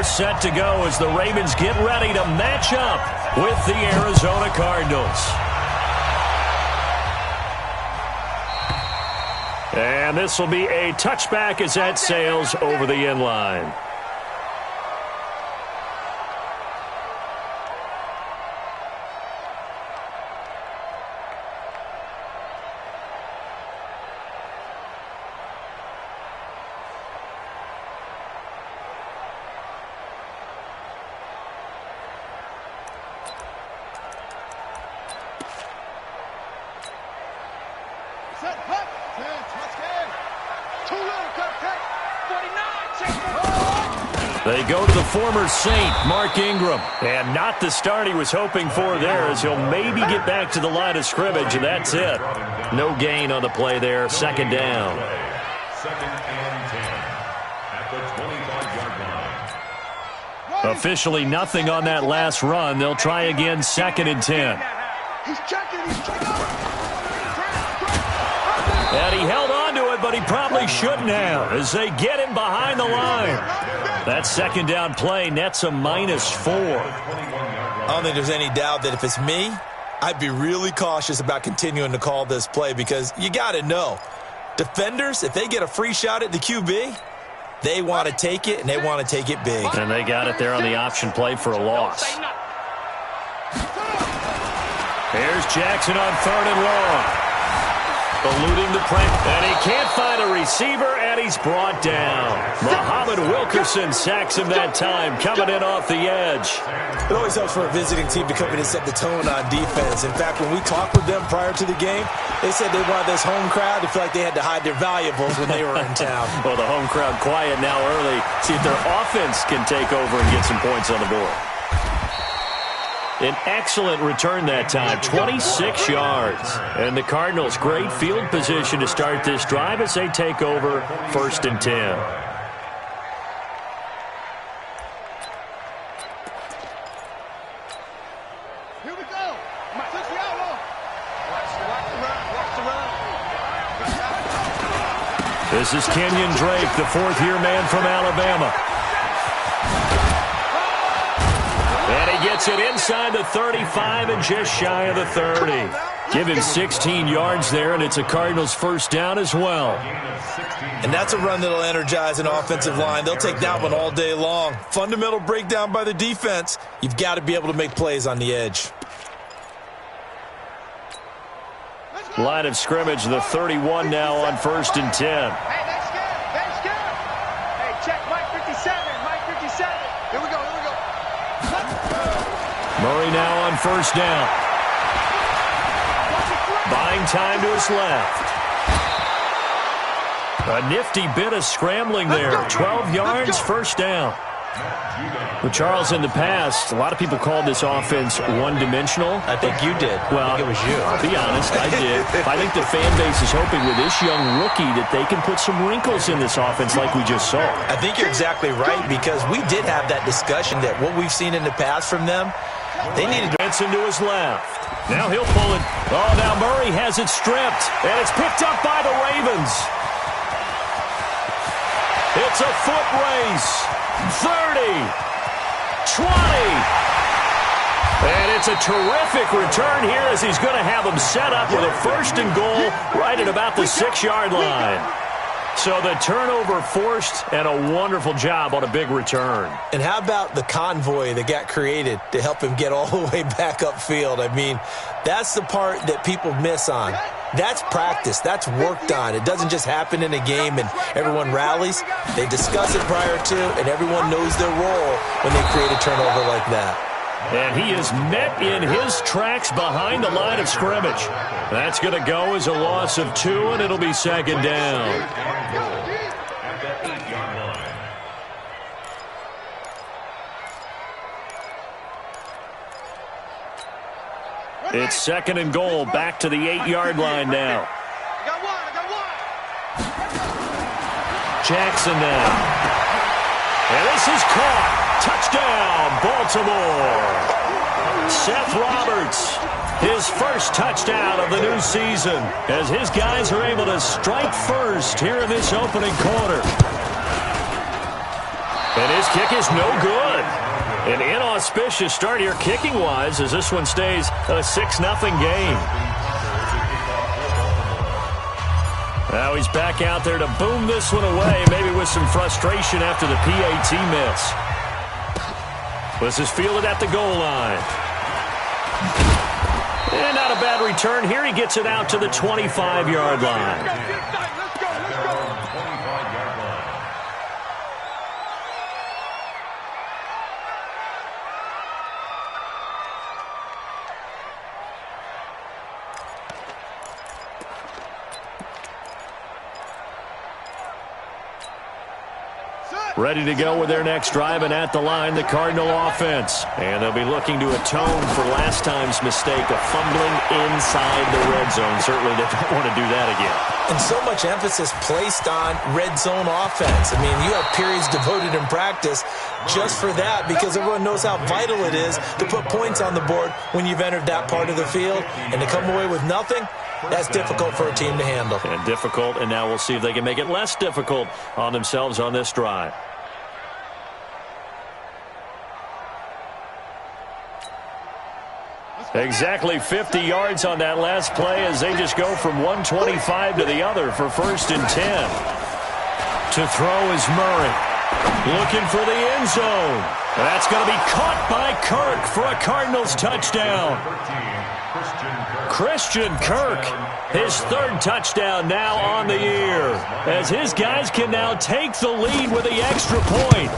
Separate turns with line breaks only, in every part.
set to go as the Ravens get ready to match up with the Arizona Cardinals. And this will be a touchback as that sails over the end line. They go to the former Saint, Mark Ingram. And not the start he was hoping for there, as he'll maybe get back to the line of scrimmage, and that's it. No gain on the play there, second down.
Second and 10 at the 25-yard line.
Officially nothing on that last run. They'll try again, second and 10.
He's checking.
And he held on to it, but he probably shouldn't have, as they get him behind the line. That second down play nets a -4.
I don't think there's any doubt that if it's me, I'd be really cautious about continuing to call this play, because you got to know, defenders, if they get a free shot at the QB, they want to take it, and they want to take it big.
And they got it there on the option play for a loss. Here's Jackson on 3rd and long. Eluding the pressure, and he can't find a receiver, and he's brought down. Muhammad Wilkerson sacks him that time, coming in off the edge.
It always helps for a visiting team to come in and set the tone on defense. In fact, when we talked with them prior to the game, they said they wanted this home crowd to feel like they had to hide their valuables when they were in town.
Well, the home crowd quiet now early. See if their offense can take over and get some points on the board. An excellent return that time, 26 yards. And the Cardinals, great field position to start this drive as they take over 1st and 10.
Here we go. Touch the outlaw. Watch the run.
This is Kenyon Drake, the 4th-year man from Alabama. And he gets it inside the 35 and just shy of the 30. Give him 16 yards there, and it's a Cardinals first down as well.
And that's a run that'll energize an offensive line. They'll take that one all day long. Fundamental breakdown by the defense. You've got to be able to make plays on the edge.
Line of scrimmage, the 31 now on 1st and 10.
Hey, that's good. That's good. Hey, check Mike 57. Mike 57. Here we go.
Murray now on 1st down. Buying time to his left. A nifty bit of scrambling there. 12 yards, 1st down. Well, Charles, in the past, a lot of people called this offense one-dimensional.
I think you did.
Well,
I think it was you.
I'll be honest, I did. I think the fan base is hoping with this young rookie that they can put some wrinkles in this offense like we just saw.
I think you're exactly right, because we did have that discussion that what we've seen in the past from them, they needed to.
Benson to his left. Now he'll pull it. Oh, now Murray has it stripped, and it's picked up by the Ravens. It's a foot race. 30, 20. And it's a terrific return here as he's going to have them set up with a 1st and goal right at about the 6-yard line. So the turnover forced, and a wonderful job on a big return.
And how about the convoy that got created to help him get all the way back upfield? I mean, that's the part that people miss on. That's practice. That's worked on. It doesn't just happen in a game and everyone rallies. They discuss it prior to, and everyone knows their role when they create a turnover like that.
And he is met in his tracks behind the line of scrimmage. That's going to go as a loss of 2, and it'll be 2nd down.
At the 8-yard line.
It's 2nd and goal, back to the 8-yard line now.
I got one.
Jackson now. And this is caught. Touchdown, Baltimore. Seth Roberts, his first touchdown of the new season, as his guys are able to strike first here in this opening quarter. And his kick is no good. An inauspicious start here kicking-wise as this one stays a 6-0 game. Now he's back out there to boom this one away, maybe with some frustration after the PAT miss. This is fielded at the goal line. And not a bad return here. He gets it out to the 25-yard line. Ready to go with their next drive, and at the line, the Cardinal offense. And they'll be looking to atone for last time's mistake of fumbling inside the red zone. Certainly they don't want to do that again.
And so much emphasis placed on red zone offense. I mean, you have periods devoted in practice just for that because everyone knows how vital it is to put points on the board when you've entered that part of the field. And to come away with nothing, that's difficult for a team to handle.
And difficult, and now we'll see if they can make it less difficult on themselves on this drive. Exactly 50 yards on that last play as they just go from 125 to the other for 1st and 10. To throw is Murray. Looking for the end zone. That's going to be caught by Kirk for a Cardinals touchdown. Christian Kirk, his 3rd touchdown now on the year, as his guys can now take the lead with the extra point.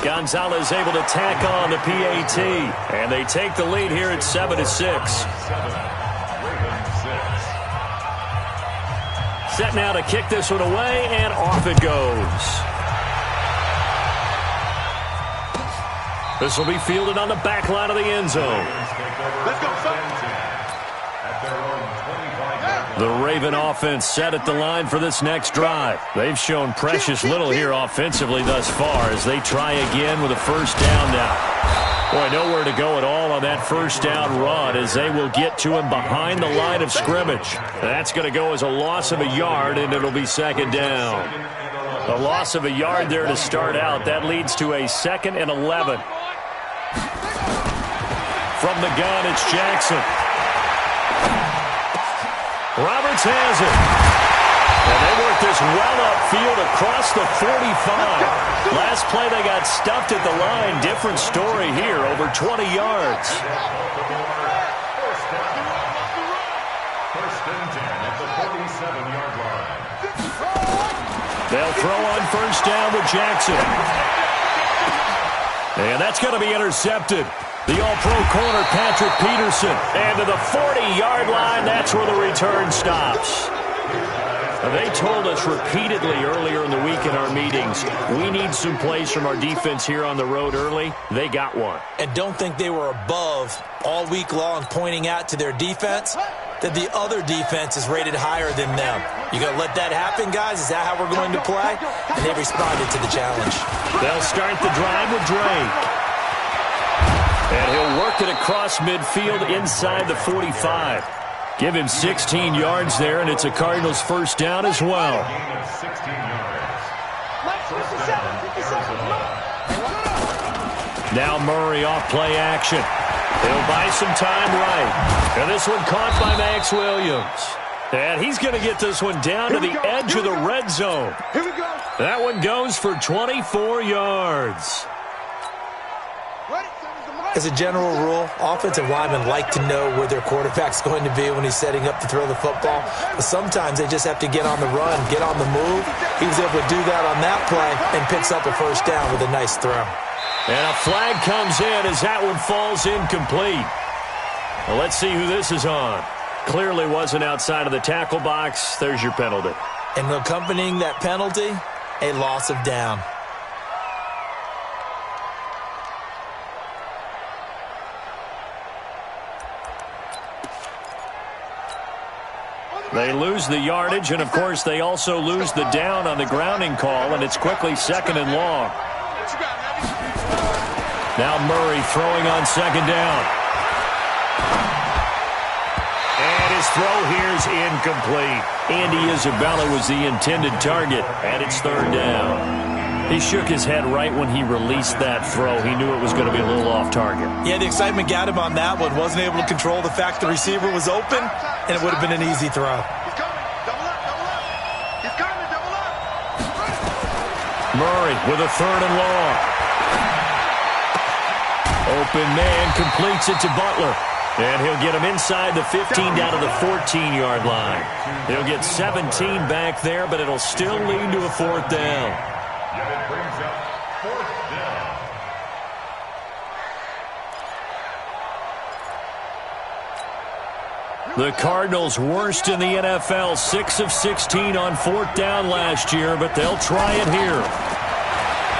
Gonzalez able to tack on the PAT, and they take the lead here at 7-6. Set now to kick this one away, and off it goes. This will be fielded on the back line of the end zone.
Let's go, son.
The Raven offense set at the line for this next drive. They've shown precious little here offensively thus far as they try again with a 1st down now. Boy, nowhere to go at all on that 1st down run as they will get to him behind the line of scrimmage. That's going to go as a loss of a yard, and it'll be 2nd down. A loss of a yard there to start out. That leads to a 2nd and 11. From the gun, it's Jackson. Roberts has it. And they work this well upfield across the 45. Last play they got stuffed at the line. Different story here, over 20 yards.
1st and 10 at the 47-yard line.
They'll throw on 1st down with Jackson. And that's going to be intercepted. The all-pro corner, Patrick Peterson. And to the 40-yard line, that's where the return stops. They told us repeatedly earlier in the week in our meetings, we need some plays from our defense here on the road early. They got one.
And don't think they were above all week long pointing out to their defense that the other defense is rated higher than them. You going to let that happen, guys? Is that how we're going to play? And they responded to the challenge.
They'll start the drive with Drake. And he'll work it across midfield inside the 45. Give him 16 yards there, and it's a Cardinals 1st down as well. Now Murray off play action. He'll buy some time right. And this one caught by Max Williams. And he's going to get this one down to the edge of the red zone.
Here we go.
That one goes for 24 yards.
As a general rule, offensive linemen like to know where their quarterback's going to be when he's setting up to throw the football. But sometimes they just have to get on the run, get on the move. He was able to do that on that play and picks up a 1st down with a nice throw.
And a flag comes in as that one falls incomplete. Well, let's see who this is on. Clearly wasn't outside of the tackle box. There's your penalty.
And accompanying that penalty, a loss of down.
They lose the yardage, and, of course, they also lose the down on the grounding call, and it's quickly 2nd and long. Now Murray throwing on 2nd down. And his throw here is incomplete. Andy Isabella was the intended target, and it's 3rd down. He shook his head right when he released that throw. He knew it was going to be a little off target.
Yeah, the excitement got him on that one. Wasn't able to control the fact the receiver was open, and it would have been an easy throw.
He's coming. Double up, double up. He's coming, double up.
Murray with a 3rd and long. Open man completes it to Butler. And he'll get him inside the 15 down to the 14-yard line. He'll get 17 back there, but it'll still lead to a 4th down.
And it brings up 4th down.
The Cardinals worst in the NFL, 6 of 16 on 4th down last year, but they'll try it here.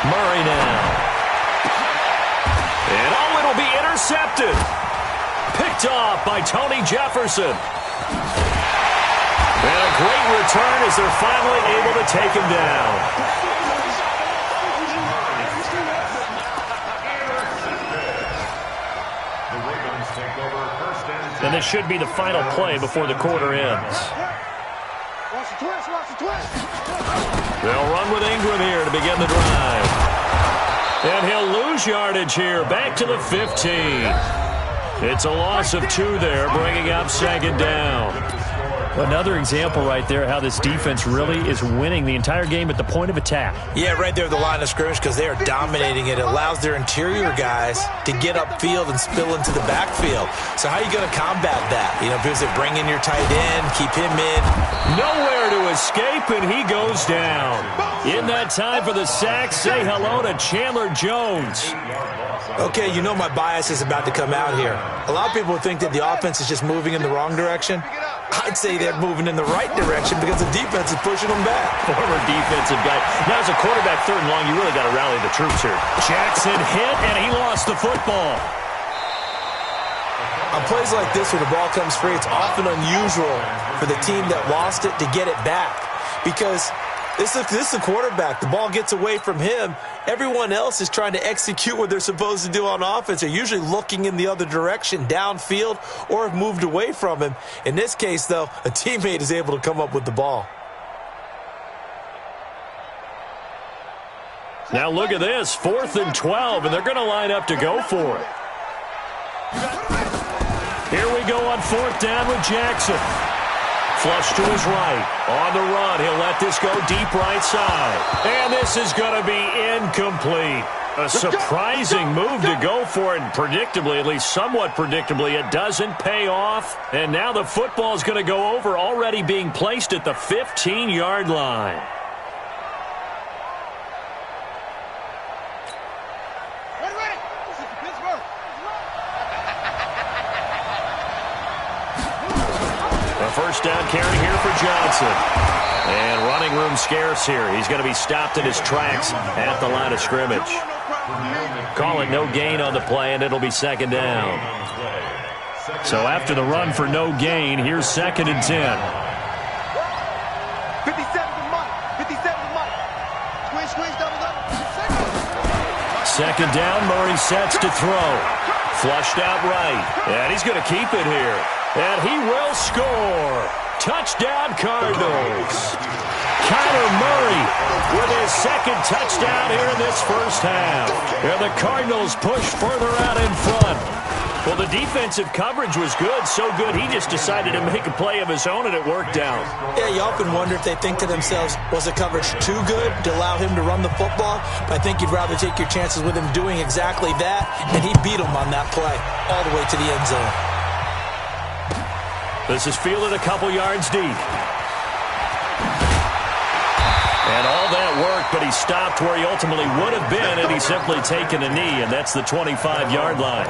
Murray now. And oh, it'll be intercepted. Picked off by Tony Jefferson. And a great return as they're finally able to take him down.
The Ravens take over 1st and 10.
And this should be the final play before the quarter ends.
Watch the twist, watch the twist.
They'll run with Ingram here to begin the drive. And he'll lose yardage here, back to the 15. It's a loss of 2 there, bringing up 2nd down. Another example right there how this defense really is winning the entire game at the point of attack.
Yeah, right there at the line of scrimmage because they are dominating it. It allows their interior guys to get upfield and spill into the backfield. So how are you going to combat that? You know, because they bring in your tight end, keep him in.
Nowhere to escape, and he goes down. In that time for the sack, say hello to Chandler Jones.
Okay, you know my bias is about to come out here. A lot of people think that the offense is just moving in the wrong direction. I'd say they're moving in the right direction because the defense is pushing them back.
Former defensive guy. Now as a quarterback 3rd and long, you really got to rally the troops here. Jackson hit, and he lost the football.
On plays like this where the ball comes free, it's often unusual for the team that lost it to get it back because this is a quarterback. The ball gets away from him. Everyone else is trying to execute what they're supposed to do on offense. They're usually looking in the other direction, downfield, or have moved away from him. In this case, though, a teammate is able to come up with the ball.
Now look at this, 4th and 12, and they're going to line up to go for it. Here we go on 4th down with Jackson. Flush to his right. On the run, he'll let this go deep right side. And this is going to be incomplete. A surprising move to go for it, and predictably, at least somewhat predictably, it doesn't pay off. And now the football is going to go over, already being placed at the 15-yard line.
Ready. This is Pittsburgh.
A 1st down carry here for Johnson. And running room scarce here. He's going to be stopped in his tracks at the line of scrimmage. Call it no gain on the play, and it'll be 2nd down. So after the run for no gain, here's 2nd and 10.
57 to Mike. 57 to Mike. Squeeze, double up.
2nd down, Murray sets to throw. Flushed out right. And he's going to keep it here. And he will score. Touchdown, Cardinals. Kyler Murray with his 2nd touchdown here in this 1st half. And the Cardinals push further out in front. Well, the defensive coverage was good, so good he just decided to make a play of his own, and it worked out.
Yeah, you often wonder if they think to themselves, was the coverage too good to allow him to run the football? But I think you'd rather take your chances with him doing exactly that, and he beat him on that play all the way to the end zone.
This is fielded a couple yards deep. And all that work, but he stopped where he ultimately would have been had he simply taken a knee, and that's the 25-yard line.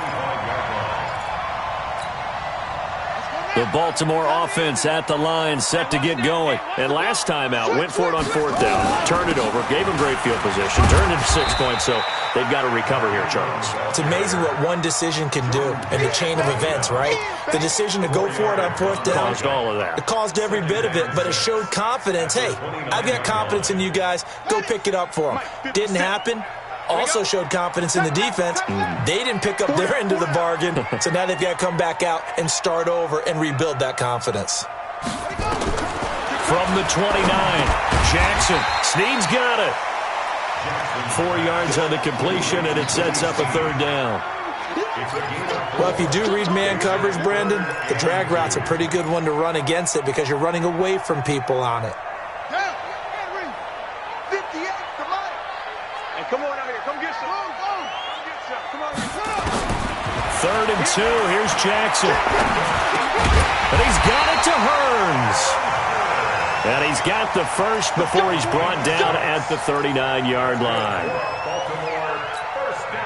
The Baltimore offense at the line, set to get going. And last time out, went for it on 4th down, turned it over, gave him great field position, turned it to 6 points, so they've got to recover here, Charles.
It's amazing what one decision can do in the chain of events, right? The decision to go for it on 4th down.
Caused all of that.
It caused every bit of it, but it showed confidence. Hey, I've got confidence in you guys. Go pick it up for them. Didn't happen. Also showed confidence in the defense. They didn't pick up their end of the bargain, so now they've got to come back out and start over and rebuild that confidence.
From the 29, Jackson. Snead's got it. 4 yards on the completion, and it sets up a third down.
Well, if you do read man coverage, Brendan, the drag route's a pretty good one to run against it because you're running away from people on it.
Come on out here. Come get some. Come on.
3rd and 2. Here's Jackson. And he's got it to Hearns. And he's got the first before he's brought down at the 39-yard line.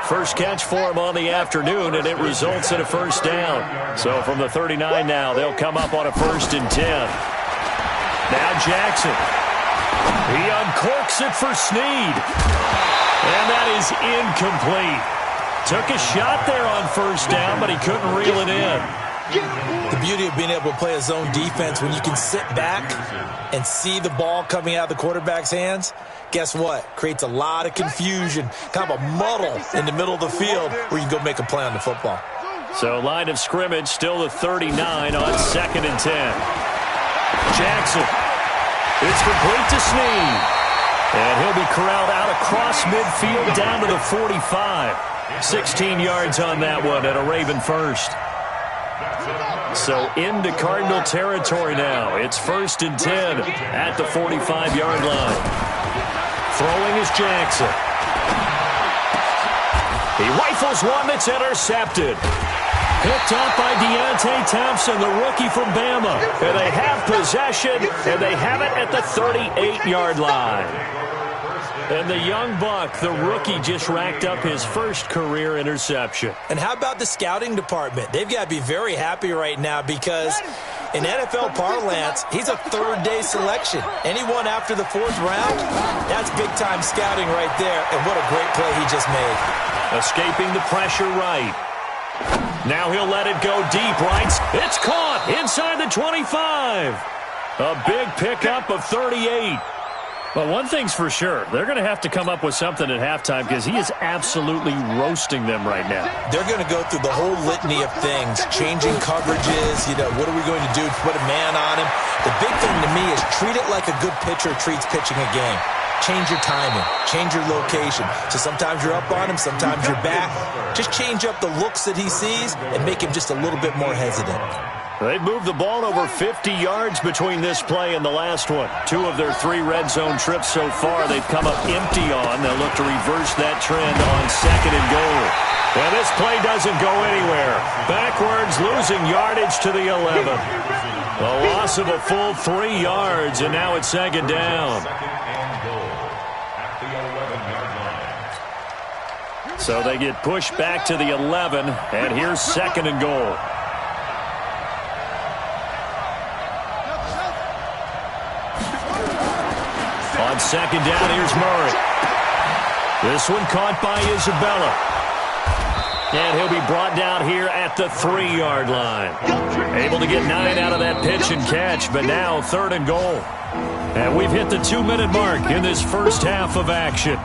First catch for him on the afternoon, and it results in a first down. So from the 39 now, they'll come up on a 1st and 10. Now Jackson. He uncorks it for Snead. And that is incomplete. Took a shot there on 1st down, but he couldn't reel it in.
The beauty of being able to play a zone defense when you can sit back and see the ball coming out of the quarterback's hands, guess what? Creates a lot of confusion, kind of a muddle in the middle of the field where you can go make a play on the football.
So line of scrimmage, still the 39 on 2nd and 10. Jackson. It's complete to Snead. And he'll be corralled out across midfield down to the 45. 16 yards on that one and a Raven first. So into Cardinal territory now. It's 1st and 10 at the 45-yard line. Throwing is Jackson. He rifles one that's intercepted. Picked up by Deontay Thompson, the rookie from Bama. And they have possession, and they have it at the 38-yard line. And the young buck, the rookie, just racked up his first career interception.
And how about the scouting department? They've got to be very happy right now because in NFL parlance, he's a 3rd-day selection. Anyone after the 4th round, that's big-time scouting right there. And what a great play he just made.
Escaping the pressure right. Now he'll let it go deep right. It's caught inside the 25. A big pickup of 38.
Well, one thing's for sure. They're going to have to come up with something at halftime because he is absolutely roasting them right now.
They're going to go through the whole litany of things, changing coverages, what are we going to do to put a man on him? The big thing to me is treat it like a good pitcher treats pitching a game. Change your timing, change your location. So sometimes you're up on him, sometimes you're back. Just change up the looks that he sees and make him just a little bit more hesitant.
They've moved the ball over 50 yards between this play and the last one. 2 of their 3 red zone trips so far they've come up empty on. They'll look to reverse that trend on 2nd and goal. And this play doesn't go anywhere. Backwards, losing yardage to the 11. A loss of a full 3 yards, and now it's 2nd down. So they get pushed back to the 11, and here's 2nd and goal. On 2nd down, here's Murray. This one caught by Isabella. And he'll be brought down here at the 3-yard line. Able to get 9 out of that pitch and catch, but now 3rd and goal. And we've hit the 2-minute mark in this first half of action.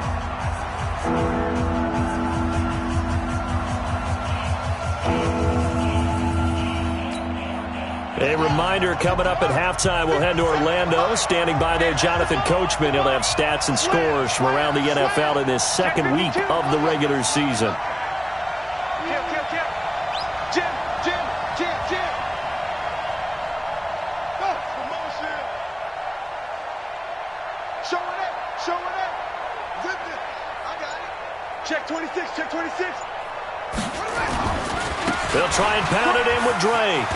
A reminder, coming up at halftime, we'll head to Orlando. Standing by there, Jonathan Coachman. He'll have stats and scores from around the NFL in this 2nd week of the regular season.
Check 26, check 26.
They'll try and pound it in with Drake.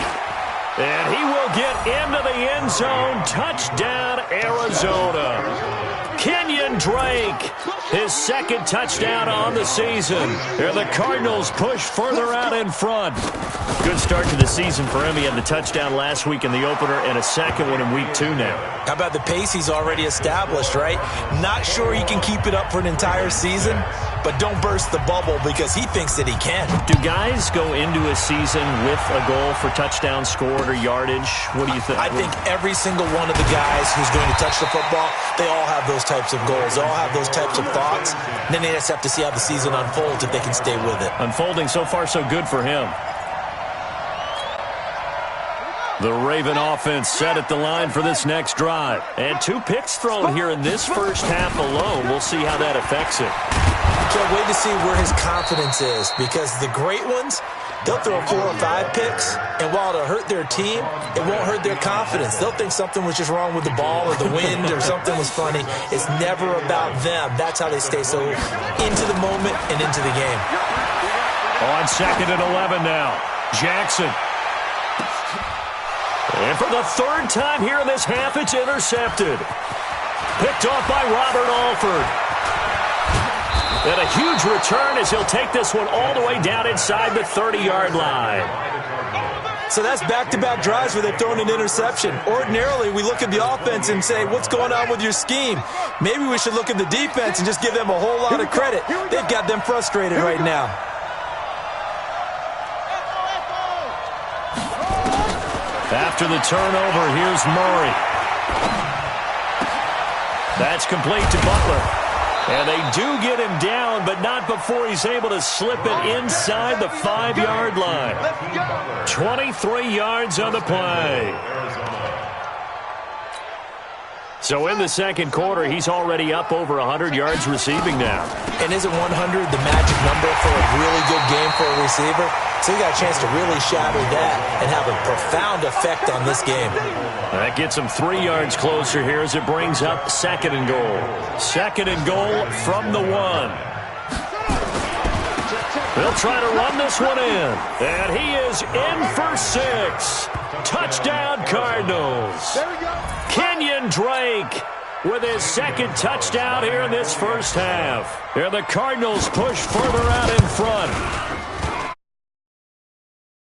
And he will get into the end zone. Touchdown, Arizona. Kenyon Drake, his 2nd touchdown on the season. And the Cardinals push further out in front. Good start to the season for him. He had the touchdown last week in the opener and a 2nd one in week 2 now.
How about the pace he's already established, right? Not sure he can keep it up for an entire season, but don't burst the bubble because he thinks that he can.
Do guys go into a season with a goal for touchdown scored or yardage? What do you think?
I think every single one of the guys who's going to touch the football, they all have those types of goals. They all have those types of thoughts. And then they just have to see how the season unfolds if they can stay with it.
Unfolding so far so good for him. The Raven offense set at the line for this next drive. And 2 picks thrown here in this first half alone. We'll see how that affects it.
Can't wait to see where his confidence is, because the great ones, they'll throw 4 or 5 picks, and while it'll hurt their team, it won't hurt their confidence. They'll think something was just wrong with the ball or the wind or something was funny. It's never about them. That's how they stay so into the moment and into the game.
On 2nd and 11 now, Jackson. And for the 3rd time here in this half, it's intercepted. Picked off by Robert Alford. And a huge return as he'll take this one all the way down inside the 30-yard line.
So that's back-to-back drives where they've thrown an interception. Ordinarily, we look at the offense and say, what's going on with your scheme? Maybe we should look at the defense and just give them a whole lot of credit. They've got them frustrated right now.
After the turnover, here's Murray. That's complete to Butler. And they do get him down, but not before he's able to slip it inside the 5-yard line. 23 yards on the play. So in the second quarter, he's already up over 100 yards receiving now.
And isn't 100 the magic number for a really good game for a receiver? So he got a chance to really shatter that and have a profound effect on this game.
That gets him 3 yards closer here as it brings up 2nd and goal. 2nd and goal from the 1. They'll try to run this one in. And he is in for 6. Touchdown, Cardinals. Kenyon Drake with his 2nd touchdown here in this first half. And the Cardinals push further out in front.